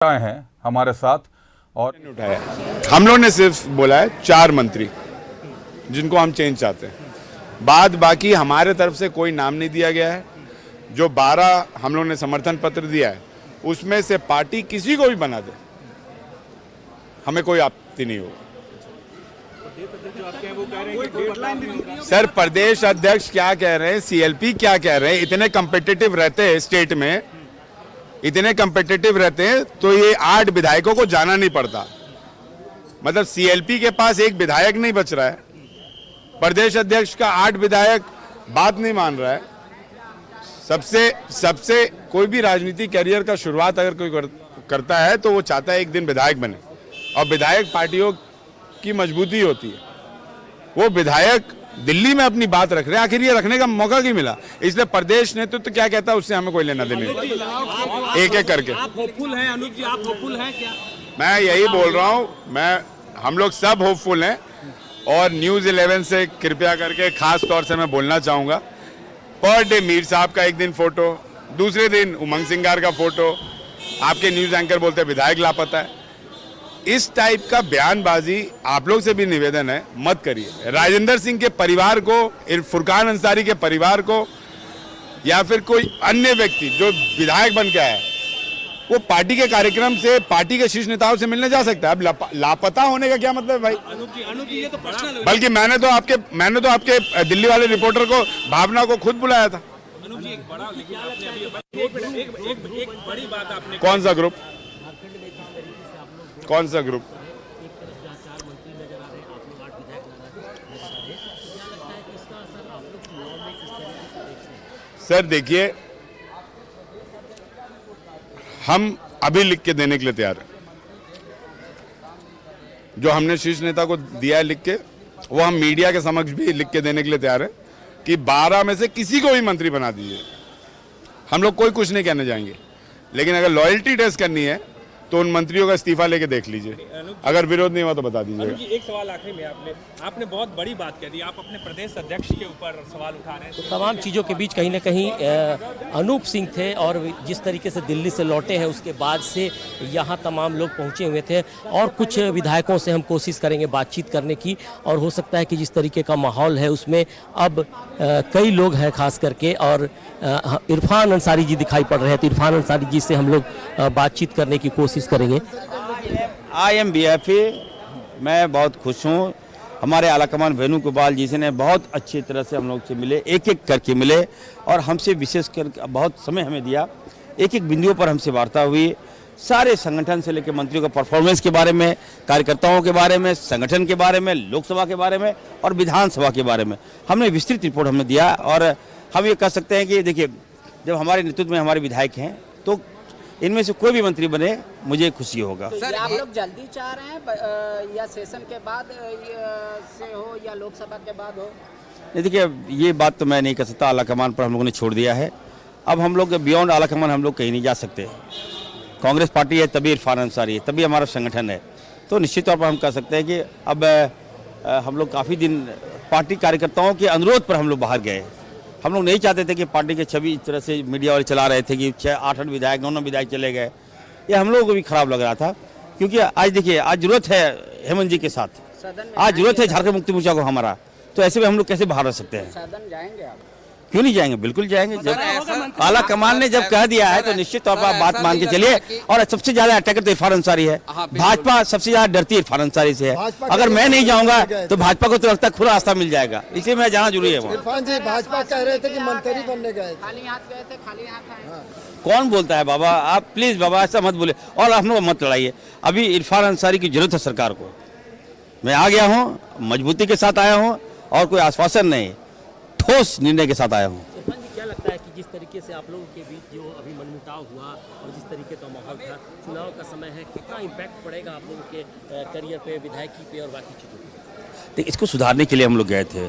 आए हैं हमारे साथ और उठाया। हम लोग ने सिर्फ बोला है 4 मंत्री जिनको हम चेंज चाहते हैं। बाद बाकी हमारे तरफ से कोई नाम नहीं दिया गया है। जो 12 हम लोग ने समर्थन पत्र दिया है उसमें से पार्टी किसी को भी बना दे, हमें कोई आपत्ति नहीं होगा। सर प्रदेश अध्यक्ष क्या कह रहे हैं, सीएलपी क्या कह रहे हैं, इतने कम्पिटिटिव रहते हैं स्टेट में, इतने कम्पिटिटिव रहते हैं तो ये 8 विधायकों को जाना नहीं पड़ता। मतलब सीएलपी के पास एक विधायक नहीं बच रहा है, प्रदेश अध्यक्ष का 8 विधायक बात नहीं मान रहा है। सबसे कोई भी राजनीति करियर का शुरुआत अगर कोई करता है तो वो चाहता है एक दिन विधायक बने, और विधायक पार्टियों की मजबूती होती है। वो विधायक दिल्ली में अपनी बात रख रहे हैं, आखिर ये रखने का मौका क्यों मिला? इसलिए प्रदेश नेतृत्व तो क्या कहता है उससे हमें कोई लेना देना नहीं। एक एक करके आप होपफुल हैं अनूप जी, आप होपफुल हैं क्या? मैं यही बोल रहा हूँ, हम लोग सब होपफुल हैं। और न्यूज़ 11 से कृपया करके खास तौर से मैं बोलना चाहूँगा, पर डे मीर साहब का एक दिन फोटो, दूसरे दिन उमंग सिंगार का फोटो, आपके न्यूज़ एंकर बोलते हैं विधायक लापता है। इस टाइप का बयानबाजी आप लोग से भी निवेदन है, मत करिए। राजेंद्र सिंह के परिवार को, फुरकान अंसारी के परिवार को, या फिर कोई अन्य व्यक्ति जो विधायक बन के आया है वो पार्टी के कार्यक्रम से, पार्टी के शीर्ष नेताओं से मिलने जा सकता है। अब लापता होने का क्या मतलब है भाई? अनूप जी ये तो पर्सनल। बल्कि मैंने तो आपके दिल्ली वाले रिपोर्टर को, भावना को खुद बुलाया था। अनूप जी एक बड़ा, लेकिन आपने अभी एक बड़ी बात आपने, कौन सा ग्रुप? कौन सा ग्रुप? सर देखिए, हम अभी लिख के देने के लिए तैयार हैं। जो हमने शीर्ष नेता को दिया है लिख के, वो हम मीडिया के समक्ष भी लिख के देने के लिए तैयार हैं कि 12 में से किसी को भी मंत्री बना दीजिए। हम लोग कोई कुछ नहीं कहने जाएंगे, लेकिन अगर लॉयल्टी टेस्ट करनी है तो उन मंत्रियों का इस्तीफा लेके देख लीजिए, अगर विरोध नहीं हुआ तो बता दीजिएगा। जी एक सवाल आखिरी में, आपने बहुत बड़ी बात कह दी, आप अपने प्रदेश अध्यक्ष के ऊपर सवाल उठा रहे हैं। तो तमाम चीज़ों के बीच कहीं ना कहीं अनूप सिंह थे, और जिस तरीके से दिल्ली से लौटे हैं उसके बाद से यहाँ तमाम लोग पहुँचे हुए थे, और कुछ विधायकों से हम कोशिश करेंगे बातचीत करने की, और हो सकता है कि जिस तरीके का माहौल है उसमें अब कई लोग हैं खास करके, और इरफान अंसारी जी दिखाई पड़ रहे हैं, तो इरफान अंसारी जी से हम लोग बातचीत करने की कोशिश करेंगे। IMBF मैं बहुत खुश हूँ। हमारे आलाकमान वेणुगोपाल जी से ने बहुत अच्छी तरह से हम लोग से मिले, एक एक करके मिले, और हमसे विशेष कर बहुत समय हमें दिया, एक एक बिंदुओं पर हमसे वार्ता हुई। सारे संगठन से लेकर मंत्रियों का परफॉर्मेंस के बारे में, कार्यकर्ताओं के बारे में, संगठन के बारे में, लोकसभा के बारे में और विधानसभा के बारे में हमने विस्तृत रिपोर्ट हमने दिया। और हम ये कह सकते हैं कि देखिए, जब हमारे नेतृत्व में हमारे विधायक हैं तो इनमें से कोई भी मंत्री बने मुझे खुशी होगा। तो सर आप लोग जल्दी चाह रहे हैं या सेशन के बाद से हो या लोकसभा के बाद हो? नहीं देखिए, ये बात तो मैं नहीं कर सकता, आलाकमान पर हम लोगों ने छोड़ दिया है। अब हम लोग बियॉन्ड आलाकमान हम लोग कहीं नहीं जा सकते। कांग्रेस पार्टी है तभी इरफान अंसारी है, तभी हमारा संगठन है, तो निश्चित तौर पर हम कह सकते हैं कि अब हम लोग काफ़ी दिन पार्टी कार्यकर्ताओं के अनुरोध पर हम लोग बाहर गए। हम लोग नहीं चाहते थे कि पार्टी के छवि इस तरह से मीडिया वाले चला रहे थे कि 6-8 विधायक 9 विधायक चले गए। ये हम लोगों को भी खराब लग रहा था, क्योंकि आज देखिए, आज जरूरत है हेमंत जी के साथ, आज जरूरत है झारखंड मुक्ति मोर्चा को हमारा, तो ऐसे में हम लोग कैसे बाहर रह सकते हैं? सदन जाएंगे आप? क्यों नहीं जाएंगे, बिल्कुल जाएंगे। जब आला कमान ने जब कह दिया है तो निश्चित तौर पर आप बात मान के चलिए। और सबसे ज्यादा अटैकर तो इरफान अंसारी है, भाजपा सबसे ज्यादा डरती है इरफान अंसारी से है। अगर मैं नहीं जाऊंगा तो भाजपा को तो लगता है खुला रास्ता मिल जाएगा, इसलिए मैं जाना जरूरी है। इरफान जी भाजपा कह रहे थे कि मंत्री बनने गए, खाली हाथ गए थे, खाली हाथ आए। कौन बोलता है बाबा? आप प्लीज बाबा ऐसा मत बोले, और हम लोग मत लड़ाइए। अभी इरफान अंसारी की जरूरत है सरकार को। मैं आ गया हूँ, मजबूती के साथ आया हूँ, और कोई आश्वासन नहीं, ठोस निर्णय के साथ आया हूँ। क्या लगता है कि जिस तरीके से आप लोगों के बीच जो अभी मनमुटाव हुआ और जिस तरीके का माहौल था, चुनाव का समय है, कितना इम्पैक्ट पड़ेगा आप लोगों के करियर पे, विधायकी पे और बाकी चीज़ों पे? देखिए, इसको सुधारने के लिए हम लोग गए थे।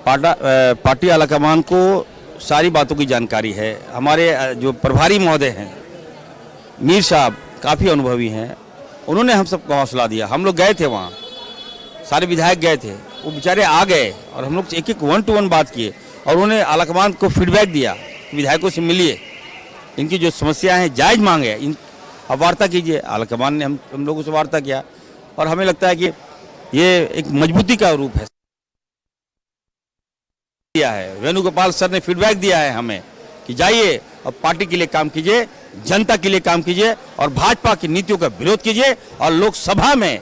पार्टी आलाकमान को सारी बातों की जानकारी है। हमारे जो प्रभारी महोदय हैं मीर साहब काफ़ी अनुभवी हैं, उन्होंने हम सबको हौसला दिया। हम लोग गए थे वहाँ, सारे विधायक गए थे, वो बेचारे आ गए और हम लोग एक एक 1-to-1 बात किए, और उन्होंने आलाकमान को फीडबैक दिया, विधायकों से मिलिए, इनकी जो समस्याएं हैं जायज़ मांगे, अब वार्ता कीजिए। आलाकमान ने हम लोगों से वार्ता किया और हमें लगता है कि ये एक मजबूती का रूप है। दिया है वेणुगोपाल सर ने फीडबैक दिया है हमें कि जाइए और पार्टी के लिए काम कीजिए, जनता के लिए काम कीजिए और भाजपा की नीतियों का विरोध कीजिए और लोकसभा में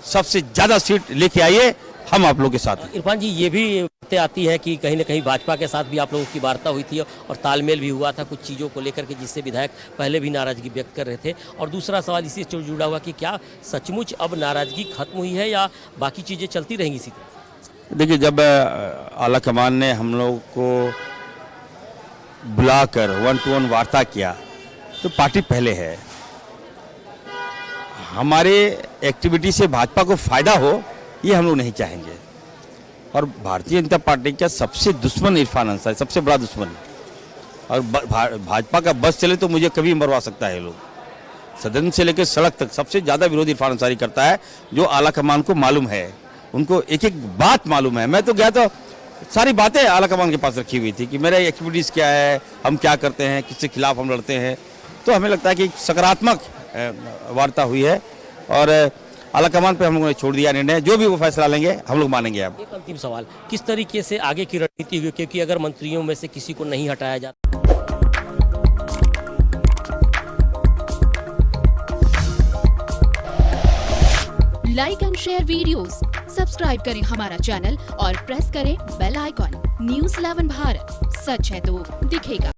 सबसे ज्यादा सीट लेके आइए, हम आप लोगों के साथ हैं। इरफान जी, ये भी बातें आती है कि कहीं ना कहीं भाजपा के साथ भी आप लोगों की वार्ता हुई थी और तालमेल भी हुआ था कुछ चीज़ों को लेकर के, जिससे विधायक पहले भी नाराजगी व्यक्त कर रहे थे। और दूसरा सवाल इसी से जुड़ा हुआ कि क्या सचमुच अब नाराजगी खत्म हुई है या बाकी चीज़ें चलती रहेंगी इसी तरह? देखिए, जब आलाकमान ने हम लोग को बुलाकर 1-to-1 वार्ता किया तो पार्टी पहले है। हमारे एक्टिविटी से भाजपा को फायदा हो ये हम लोग नहीं चाहेंगे। और भारतीय जनता पार्टी का सबसे दुश्मन इरफान अंसारी, सबसे बड़ा दुश्मन। और भाजपा का बस चले तो मुझे कभी मरवा सकता है। लोग सदन से लेकर सड़क तक सबसे ज़्यादा विरोध इरफान अंसारी करता है, जो आलाकमान को मालूम है। उनको एक एक बात मालूम है। मैं तो गया तो सारी बातें आलाकमान के पास रखी हुई थी कि मेरे एक्टिविटीज़ क्या है, हम क्या करते हैं, किसके खिलाफ हम लड़ते हैं। तो हमें लगता है कि सकारात्मक वार्ता हुई है और आलाकमान पे हम लोगों ने छोड़ दिया निर्णय। जो भी वो फैसला लेंगे हम लोग मानेंगे। अब एक अंतिम सवाल, किस तरीके से आगे की रणनीति होगी, क्योंकि अगर मंत्रियों में से किसी को नहीं हटाया जाता? Like and share videos, subscribe करें हमारा चैनल और प्रेस करें बेल आइकॉन। News 11 भारत, सच है तो दिखेगा।